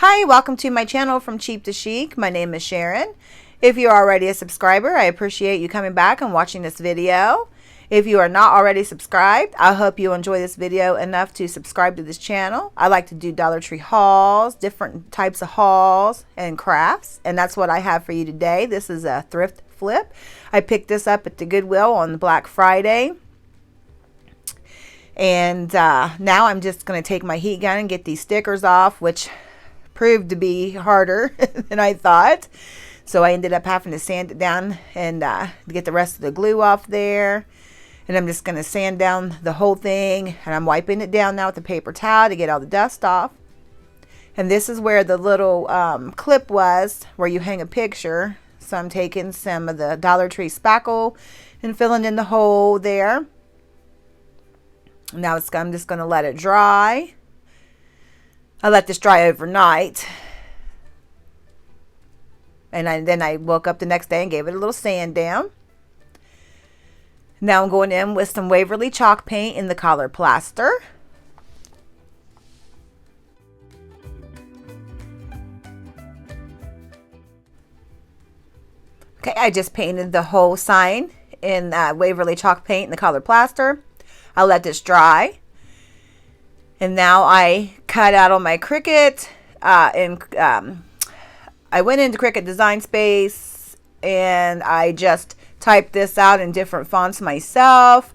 Hi, welcome to my channel From Cheap to Chic. My name is Sharon. If you're already a subscriber, I appreciate you coming back and watching this video. If you are not already subscribed, I hope you enjoy this video enough to subscribe to this channel. I like to do Dollar Tree hauls, different types of hauls and crafts, and that's what I have for you today. This is a thrift flip. I picked this up at the Goidwill on Black Friday. And now I'm just going to take my heat gun and get these stickers off, which proved to be harder than I thought. So I ended up having to sand it down and get the rest of the glue off there. And I'm just going to sand down the whole thing. And I'm wiping it down now with a paper towel to get all the dust off. And this is where the little clip was where you hang a picture. So I'm taking some of the Dollar Tree spackle and filling in the hole there. Now I'm just going to let it dry. I let this dry overnight. And then I woke up the next day and gave it a little sand down. Now I'm going in with some Waverly chalk paint in the color plaster. Okay, I just painted the whole sign in Waverly chalk paint in the color plaster. I'll let this dry. And now I cut out on my Cricut and I went into Cricut Design Space and I just typed this out in different fonts myself.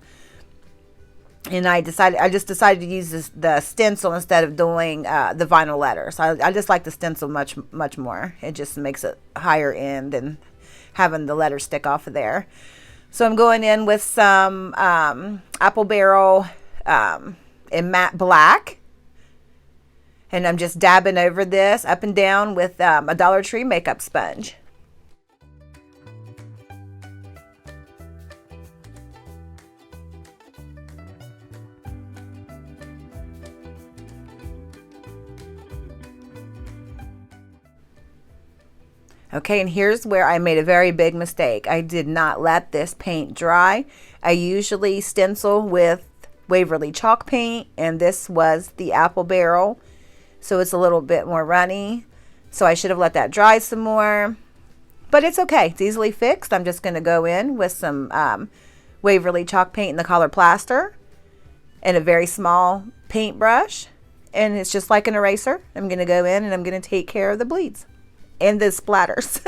And I just decided to use the stencil instead of doing the vinyl letters. I just like the stencil much more. It just makes it higher end than having the letters stick off of there. So I'm going in with some apple barrel in matte black, and I'm just dabbing over this up and down with a Dollar Tree makeup sponge. Okay, and here's where I made a very big mistake. I did not let this paint dry. I usually stencil with Waverly chalk paint, and this was the apple barrel, so it's a little bit more runny. So I should have let that dry some more, but it's okay. It's easily fixed. I'm just going to go in with some Waverly chalk paint in the color plaster and a very small paintbrush, and it's just like an eraser. I'm going to go in and I'm going to take care of the bleeds and the splatters.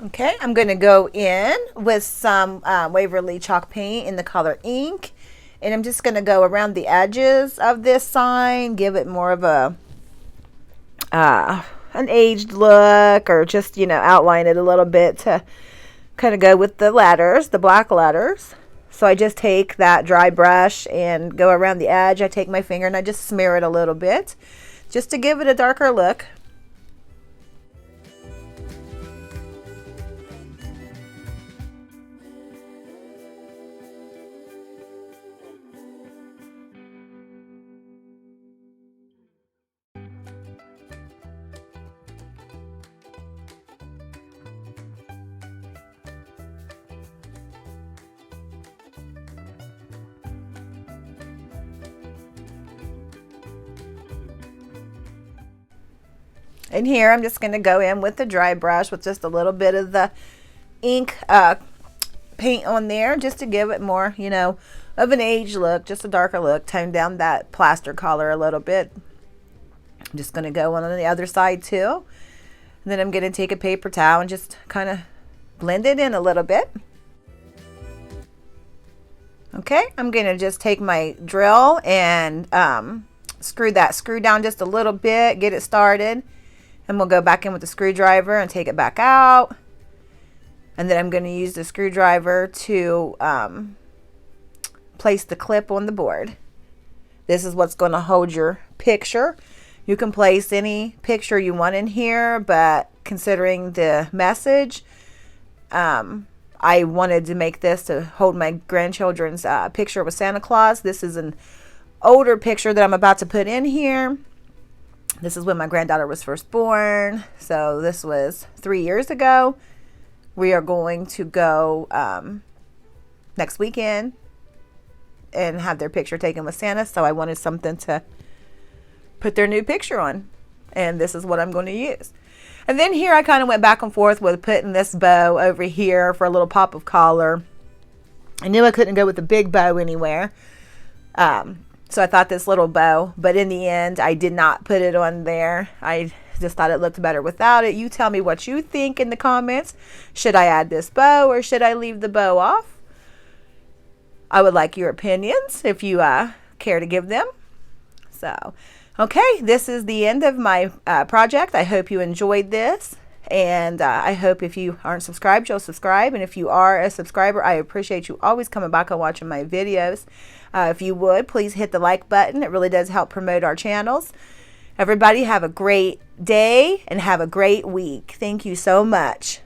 Okay, I'm going to go in with some Waverly chalk paint in the color ink, and I'm just going to go around the edges of this sign, give it more of a an aged look, or just, you know, outline it a little bit to kind of go with the letters, the black letters. So I just take that dry brush and go around the edge. I take my finger and I just smear it a little bit just to give it a darker look. And here I'm just going to go in with the dry brush with just a little bit of the ink paint on there, just to give it more, you know, of an aged look, just a darker look, tone down that plaster color a little bit. I'm just going to go on the other side too. And then I'm going to take a paper towel and just kind of blend it in a little bit. Okay, I'm going to just take my drill and screw down just a little bit, get it started. And we'll go back in with the screwdriver and take it back out. And then I'm going to use the screwdriver to place the clip on the board. This is what's going to hold your picture. You can place any picture you want in here, but considering the message, I wanted to make this to hold my grandchildren's picture with Santa Claus. This is an older picture that I'm about to put in here. This is when my granddaughter was first born. So this was 3 years ago. We are going to go next weekend and have their picture taken with Santa. So I wanted something to put their new picture on. And this is what I'm going to use. And then here I kind of went back and forth with putting this bow over here for a little pop of color. I knew I couldn't go with the big bow anywhere. So I thought this little bow, but in the end, I did not put it on there. I just thought it looked better without it. You tell me what you think in the comments. Should I add this bow or should I leave the bow off? I would like your opinions if you care to give them. So, okay, this is the end of my project. I hope you enjoyed this. And I hope if you aren't subscribed, you'll subscribe. And if you are a subscriber, I appreciate you always coming back and watching my videos. If you would, please hit the like button. It really does help promote our channels. Everybody have a great day and have a great week. Thank you so much.